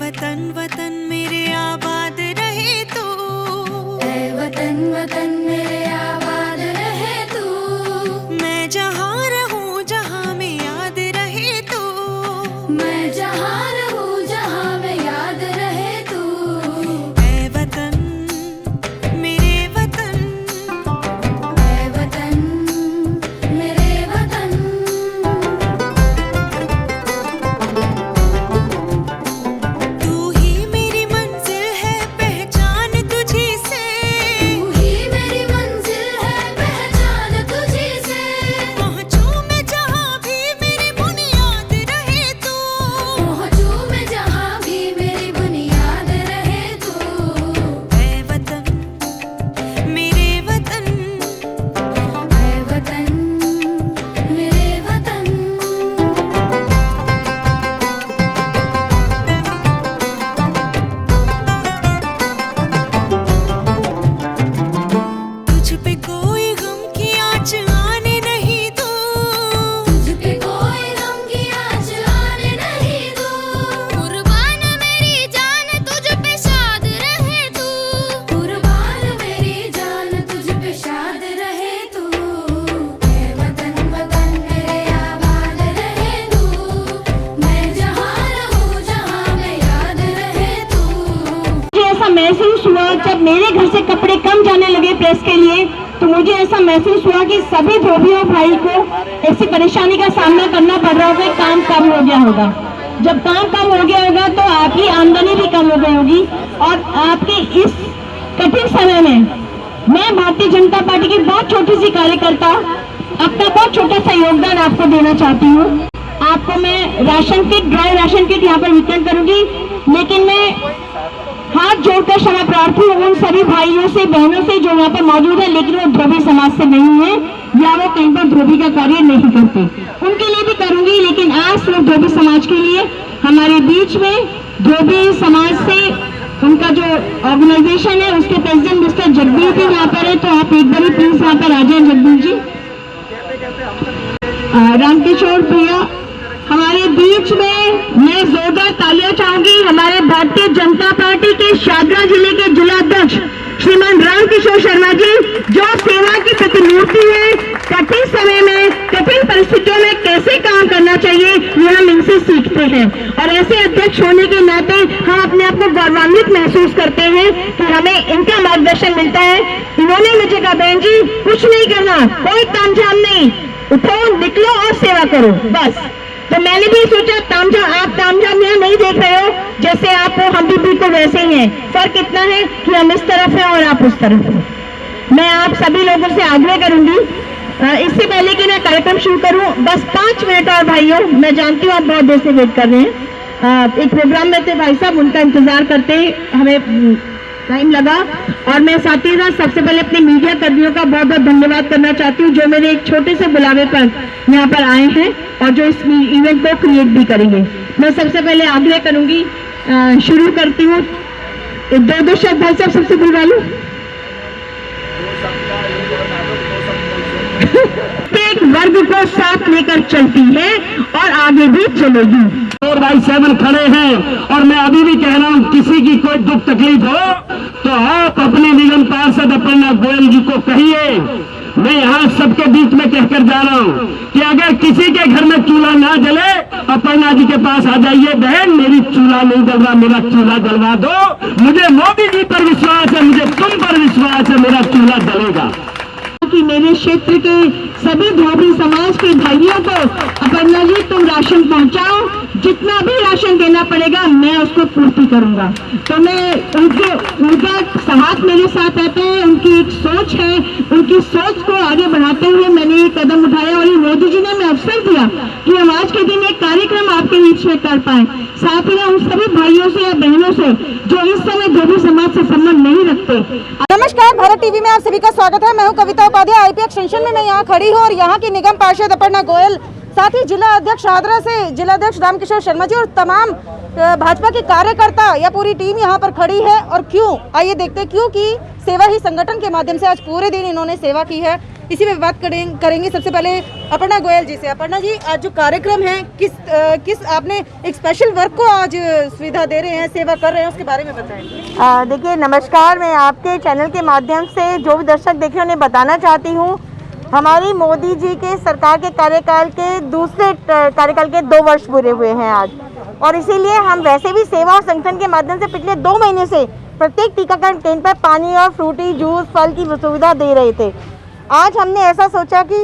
वतन वतन मेरे आबाद रहे तू, ऐ वतन वतन मेरे आबाद रहे तू। मैं जहाँ रहूँ जहाँ में याद रहे तू, मैं जहाँ रहूँ जहाँ में याद रहे तू। ऐ वतन मेरे वतन, ऐ वतन मेरे वतन। तू ही मेरी मंजिल है पहचान तुझी से, तू ही मेरी मंजिल है पहचान तुझी से। पहुँचूं मैं जहाँ भी मेरी बुनियाद रहे तू, पहुँचूं मैं जहाँ भी मेरी बुनियाद रहे तू। ऐ वतन मेरे वतन, ऐ वतन मेरे वतन। तुझ पे कोई गम की आँच आने नहीं दूँ, तुझ पे कोई गम की आँच आने नहीं दूँ। कुर्बान मेरी जान तुझ पे शाद रहे तू। कुर्बान मेरी जान तुझ पे शाद रहे तू। ऐ वतन वतन मेरे आबाद रहे तू। मैं जहाँ रहूँ जहाँ में याद रहे तू। मुझे ऐसा महसूस हुआ जब मेरे घर से कपड़े कम जाने लगे प्रेस के लिए, तो मुझे ऐसा महसूस हुआ कि सभी धोबियों भाई को ऐसी परेशानी का सामना करना पड़ रहा होगा। काम कम हो गया होगा, जब काम कम हो गया होगा तो आपकी आमदनी भी कम हो गई होगी। और आपके इस कठिन समय में मैं भारतीय जनता पार्टी की बहुत छोटी सी कार्यकर्ता अपना बहुत छोटा सा योगदान आपको देना चाहती हूँ। आपको मैं ration kit, dry ration kit यहाँ पर वितरण करूंगी, लेकिन मैं हाथ जोड़कर क्षमा प्रार्थी हूँ उन सभी भाइयों से, बहनों से जो यहाँ पर मौजूद है लेकिन वो धोबी समाज से नहीं है या वो कहीं पर धोबी का कार्य नहीं करते, उनके लिए भी करूंगी। लेकिन आज सिर्फ धोबी समाज के लिए हमारे बीच में धोबी समाज से उनका जो ऑर्गेनाइजेशन है उसके प्रेसिडेंट मिस्टर जगदीश जी यहाँ पर है, तो आप एक बार प्लीज यहाँ पर आ जाए जगदीश जी। रामकिशोर भैया हमारे बीच में, मैं जोरदार तालियां चाहूंगी हमारे भारतीय जनता पार्टी के शादरा जिले के जिलाध्यक्ष श्रीमान रामकिशोर शर्मा जी, जो सेवा की प्रतिमूर्ति है। कठिन समय में, कठिन परिस्थितियों में कैसे काम करना चाहिए ये हम इनसे सीखते हैं, और ऐसे अध्यक्ष होने के नाते हम अपने आप को गौरवान्वित महसूस करते हैं कि हमें इनका मार्गदर्शन मिलता है। इन्होंने मुझे कहा, बहन जी कुछ नहीं करना, कोई तामझाम नहीं, उठो निकलो और सेवा करो बस। तो मैंने भी सोचा तामझाम, आप तामझाम यहाँ नहीं देख रहे हो, जैसे आप हो हम भी बिल्कुल वैसे ही हैं। फर्क इतना है कि हम इस तरफ हैं और आप उस तरफ हो। मैं आप सभी लोगों से आग्रह करूंगी, इससे पहले कि मैं कार्यक्रम शुरू करूं, बस 5 मिनट और भाइयों, मैं जानती हूँ आप बहुत देर से वेट कर रहे हैं। एक प्रोग्राम में थे भाई साहब, उनका इंतजार करते हमें टाइम लगा, और मैं साथ ही साथ सबसे पहले अपने मीडिया कर्मियों का बहुत बहुत धन्यवाद करना चाहती हूँ जो मेरे एक छोटे से बुलावे पर यहाँ पर आए हैं और जो इस इवेंट को क्रिएट भी करेंगे। मैं सबसे पहले आग्रह करूंगी, शुरू करती हूँ, 2 शब्द भाई साहब सबसे बुलवा लूं। एक वर्ग को साथ लेकर चलती है और आगे भी चलेगी। 4/7 खड़े हैं, और मैं अभी भी कह रहा हूँ किसी की कोई दुख तकलीफ हो तो आप अपने निगम पार्षद अपर्णा गोयल जी को कहिए। मैं यहाँ सबके बीच में कहकर जा रहा हूँ कि अगर किसी के घर में चूल्हा ना जले, अपर्णा जी के पास आ जाइए, बहन मेरी चूल्हा नहीं जल रहा, मेरा चूल्हा जलवा दो। मुझे मोदी जी पर विश्वास है, मुझे तुम पर विश्वास है, मेरा चूल्हा जलेगा। कि मेरे क्षेत्र के सभी धोबी समाज के भाइयों को अपर्णा जी तुम राशन पहुंचाओ, जितना भी राशन देना पड़ेगा मैं उसको पूर्ति करूंगा। तो मैं उनका हाथ मेरे साथ रहते हैं, उनकी एक सोच है, उनकी सोच को आगे बढ़ाते हुए मैंने ये कदम उठाया, और ये मोदी जी ने हमें अवसर दिया कि हम आज के दिन एक कार्यक्रम आपके बीच में कर पाए। साथ ही उन सभी भाइयों से या बहनों से जो इस समय धोबी समाज से संबंध नहीं रखते। नमस्कार, भारत टीवी में आप सभी का स्वागत है। मैं हूं कविता उपाध्याय, आईपी एक्सटेंशन में मैं यहाँ खड़ी हूँ, और यहाँ की निगम पार्षद अपर्णा गोयल, साथ ही जिला अध्यक्ष शादरा से जिलाध्यक्ष रामकिशोर शर्मा जी और तमाम भाजपा के कार्यकर्ता या पूरी टीम यहाँ पर खड़ी है। और क्यों, आइए देखते हैं। क्योंकि सेवा ही संगठन के माध्यम से आज पूरे दिन इन्होंने सेवा की है। इसी पे बात करेंगे। सबसे पहले अपर्णा गोयल जी से। अपर्णा जी, आज जो कार्यक्रम है किस आपने एक स्पेशल वर्क को आज सुविधा दे रहे हैं, सेवा कर रहे हैं, उसके बारे में बताएं। देखिए, नमस्कार। मैं आपके चैनल के माध्यम से जो भी दर्शक देखे उन्हें बताना चाहती हूँ, हमारी मोदी जी के सरकार के कार्यकाल के दूसरे कार्यकाल के 2 वर्ष पूरे हुए हैं आज, और इसीलिए हम वैसे भी सेवा और संगठन के माध्यम से पिछले 2 महीने से प्रत्येक टीकाकरण केंद्र पर पानी और फ्रूटी जूस फल की सुविधा दे रहे थे। आज हमने ऐसा सोचा कि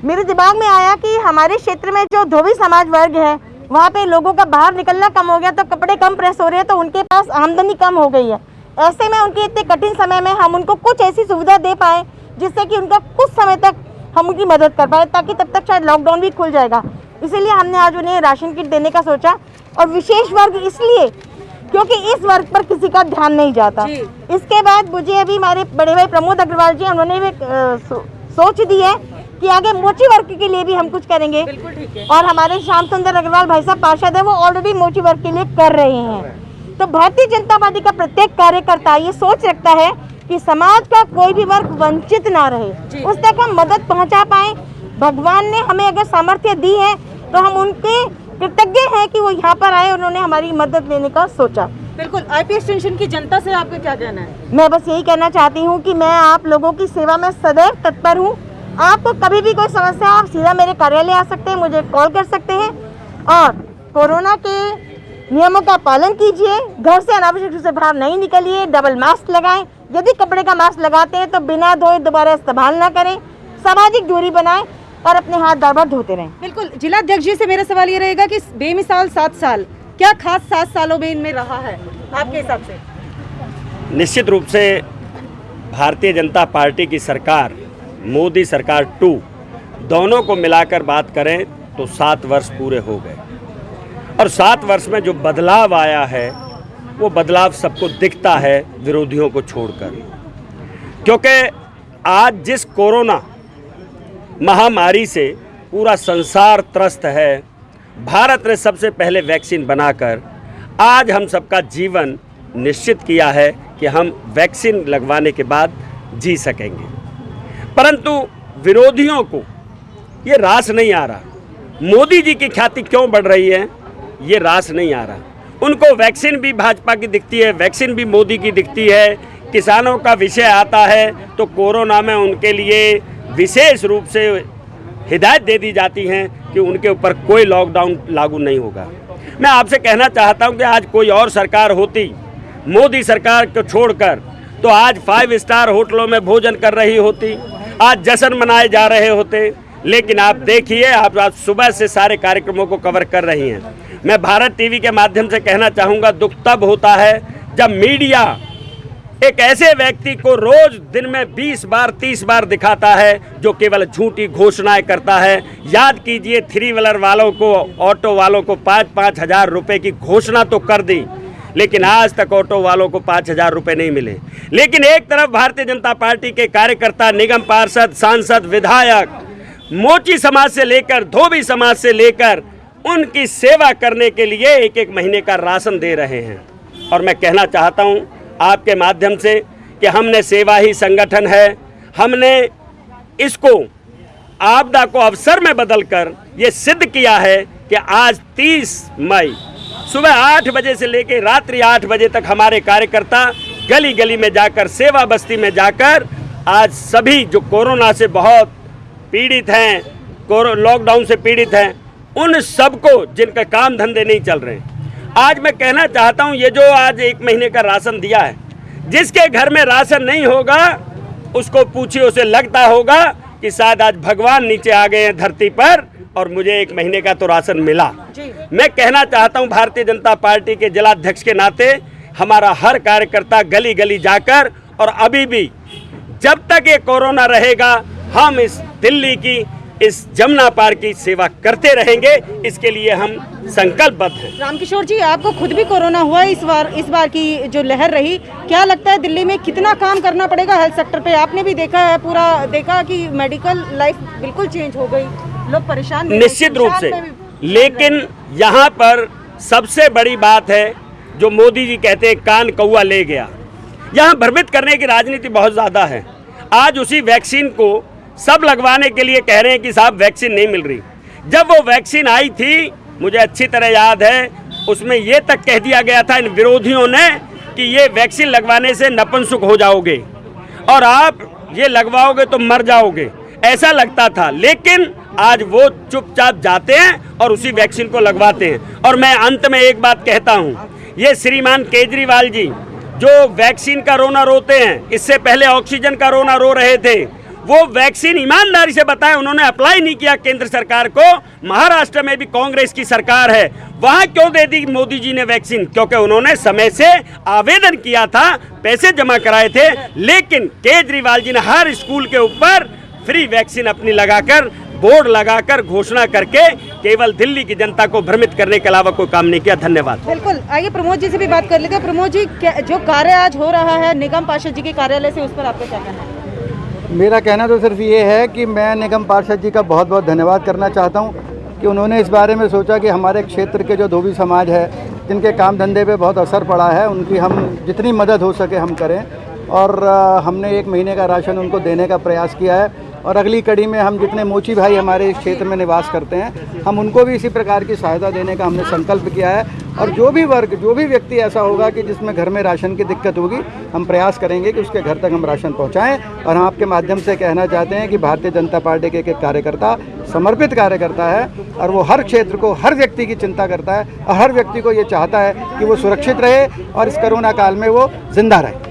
मेरे दिमाग में आया कि हमारे क्षेत्र में जो धोबी समाज वर्ग है, वहाँ पे लोगों का बाहर निकलना कम हो गया, तो कपड़े कम प्रेस हो रहे हैं, तो उनके पास आमदनी कम हो गई है। ऐसे में उनके इतने कठिन समय में हम उनको कुछ ऐसी सुविधा दे पाए जिससे कि उनका कुछ समय तक हम उनकी मदद कर पाए, ताकि तब तक शायद लॉकडाउन भी खुल जाएगा। इसीलिए हमने आज उन्हें राशन किट देने का सोचा, और विशेष वर्ग इसलिए क्योंकि इस वर्ग पर किसी का ध्यान नहीं जाता। इसके बाद मुझे अभी हमारे बड़े भाई प्रमोद अग्रवाल जी, उन्होंने भी सोच दी है कि आगे मोची वर्ग के लिए भी हम कुछ करेंगे। बिल्कुल ठीक है। और हमारे श्याम सुंदर अग्रवाल भाई साहब पार्षद है, वो ऑलरेडी मोची वर्ग के लिए कर रहे हैं। तो भारतीय जनता पार्टी का प्रत्येक कार्यकर्ता ये सोच रखता है कि समाज का कोई भी वर्ग वंचित ना रहे, उस तक हम मदद पहुंचा पाए। भगवान ने हमें अगर सामर्थ्य दी है तो हम उनके कृतज्ञ हैं कि वो यहाँ पर आए, उन्होंने हमारी मदद लेने का सोचा। बिल्कुल। आईपी एक्सटेंशन की जनता से आपका क्या कहना है? मैं बस यही कहना चाहती हूँ कि मैं आप लोगों की सेवा में सदैव तत्पर हूँ। आपको कभी भी कोई समस्या, आप सीधा मेरे कार्यालय आ सकते हैं, मुझे कॉल कर सकते हैं। और कोरोना के नियमों का पालन कीजिए, घर से अनावश्यक रूप से बाहर नहीं निकलिए, डबल मास्क लगाएं, यदि कपड़े का मास्क लगाते हैं तो बिना धोए दोबारा इस्तेमाल ना करें, सामाजिक दूरी बनाएं और अपने हाथ बार-बार धोते रहें। बिल्कुल। जिला अध्यक्ष जी से मेरा सवाल ये रहेगा कि बेमिसाल 7 साल, क्या खास 7 सालों में इनमें रहा है आपके हिसाब से? निश्चित रूप से भारतीय जनता पार्टी की सरकार, मोदी सरकार 2, दोनों को मिलाकर बात करें तो 7 वर्ष पूरे हो गए। और 7 वर्ष में जो बदलाव आया है, वो बदलाव सबको दिखता है, विरोधियों को छोड़कर। क्योंकि आज जिस कोरोना महामारी से पूरा संसार त्रस्त है, भारत ने सबसे पहले वैक्सीन बनाकर आज हम सबका जीवन निश्चित किया है कि हम वैक्सीन लगवाने के बाद जी सकेंगे। परंतु विरोधियों को ये रास नहीं आ रहा, मोदी जी की ख्याति क्यों बढ़ रही है, ये रास नहीं आ रहा। उनको वैक्सीन भी भाजपा की दिखती है, वैक्सीन भी मोदी की दिखती है। किसानों का विषय आता है तो कोरोना में उनके लिए विशेष रूप से हिदायत दे दी जाती हैं कि उनके ऊपर कोई लॉकडाउन लागू नहीं होगा। मैं आपसे कहना चाहता हूं कि आज कोई और सरकार होती, मोदी सरकार को छोड़कर, तो आज 5 स्टार होटलों में भोजन कर रही होती, आज जश्न मनाए जा रहे होते। लेकिन आप देखिए, आप आज सुबह से सारे कार्यक्रमों को कवर कर रही हैं। मैं भारत टीवी के माध्यम से कहना चाहूँगा, दुख तब होता है जब मीडिया एक ऐसे व्यक्ति को रोज दिन में 20 बार 30 बार दिखाता है जो केवल झूठी घोषणाएं करता है। याद कीजिए, 3 व्हीलर वालों को, ऑटो वालों को 5-5 हज़ार रुपये की घोषणा तो कर दी, लेकिन आज तक ऑटो वालों को 5 हज़ार रुपये नहीं मिले। लेकिन एक तरफ भारतीय जनता पार्टी के कार्यकर्ता, निगम पार्षद, सांसद, विधायक, मोची समाज से लेकर धोबी समाज से लेकर उनकी सेवा करने के लिए 1-1 महीने का राशन दे रहे हैं। और मैं कहना चाहता हूं आपके माध्यम से कि हमने सेवा ही संगठन है, हमने इसको आपदा को अवसर में बदलकर ये सिद्ध किया है कि आज 30 मई सुबह 8 बजे से लेकर रात्रि 8 बजे तक हमारे कार्यकर्ता गली गली में जाकर, सेवा बस्ती में जाकर, आज सभी जो कोरोना से बहुत पीड़ित हैं, लॉकडाउन से पीड़ित हैं, उन सबको जिनका काम धंधे नहीं चल रहे, आज मैं कहना चाहता हूं, ये जो आज 1 महीने का राशन दिया है, जिसके घर में राशन नहीं होगा उसको पूछिए, उसे लगता होगा कि शायद आज भगवान नीचे आ गए हैं धरती पर और मुझे 1 महीने का तो राशन मिला। मैं कहना चाहता हूं, भारतीय जनता पार्टी के जिलाध्यक्ष के नाते हमारा हर कार्यकर्ता गली गली जाकर, और अभी भी जब तक ये कोरोना रहेगा, हम इस दिल्ली की, इस जमुना पार की सेवा करते रहेंगे। इसके लिए हम संकल्पबद्ध हैं। रामकिशोर जी, आपको खुद भी कोरोना हुआ इस बार की जो लहर रही, क्या लगता है दिल्ली में कितना काम करना पड़ेगा हेल्थ सेक्टर पे? आपने भी देखा है, पूरा देखा कि मेडिकल लाइफ बिल्कुल चेंज हो गई, लोग परेशान निश्चित रूप से। लेकिन यहाँ पर सबसे बड़ी बात है जो मोदी जी कहते हैं, कान कौआ ले गया। यहाँ भ्रमित करने की राजनीति बहुत ज़्यादा है। आज उसी वैक्सीन को सब लगवाने के लिए कह रहे हैं कि साहब वैक्सीन नहीं मिल रही। जब वो वैक्सीन आई थी, मुझे अच्छी तरह याद है, उसमें ये तक कह दिया गया था इन विरोधियों ने कि ये वैक्सीन लगवाने से नपुंसक हो जाओगे और आप ये लगवाओगे तो मर जाओगे, ऐसा लगता था। लेकिन आज वो चुपचाप जाते हैं और उसी वैक्सीन को लगवाते हैं। और मैं अंत में एक बात कहता हूँ, ये श्रीमान केजरीवाल जी जो वैक्सीन का रोना रोते हैं, इससे पहले ऑक्सीजन का रोना रो रहे थे, वो वैक्सीन ईमानदारी से बताएं उन्होंने अप्लाई नहीं किया केंद्र सरकार को। महाराष्ट्र में भी कांग्रेस की सरकार है, वहां क्यों दे दी मोदी जी ने वैक्सीन? क्योंकि उन्होंने समय से आवेदन किया था, पैसे जमा कराए थे। लेकिन केजरीवाल जी ने हर स्कूल के ऊपर फ्री वैक्सीन अपनी लगाकर, बोर्ड लगाकर घोषणा करके केवल दिल्ली की जनता को भ्रमित करने के अलावा कोई काम नहीं किया। धन्यवाद। बिल्कुल, आइए प्रमोद जी से भी बात कर लेते हैं। प्रमोद जी, जो कार्य आज हो रहा है निगम पार्षद जी के कार्यालय से, उस पर आपका क्या कहना है? मेरा कहना तो सिर्फ ये है कि मैं निगम पार्षद जी का बहुत बहुत धन्यवाद करना चाहता हूँ कि उन्होंने इस बारे में सोचा कि हमारे क्षेत्र के जो धोबी समाज है, जिनके काम धंधे पे बहुत असर पड़ा है, उनकी हम जितनी मदद हो सके हम करें। और हमने 1 महीने का राशन उनको देने का प्रयास किया है। और अगली कड़ी में हम जितने मोची भाई हमारे इस क्षेत्र में निवास करते हैं, हम उनको भी इसी प्रकार की सहायता देने का हमने संकल्प किया है। और जो भी वर्ग, जो भी व्यक्ति ऐसा होगा कि जिसमें घर में राशन की दिक्कत होगी, हम प्रयास करेंगे कि उसके घर तक हम राशन पहुंचाएं। और हम आपके माध्यम से कहना चाहते हैं कि भारतीय जनता पार्टी के एक कार्यकर्ता समर्पित कार्यकर्ता है और वो हर क्षेत्र को, हर व्यक्ति की चिंता करता है और हर व्यक्ति को ये चाहता है कि वो सुरक्षित रहे और इस कोरोना काल में वो जिंदा रहे।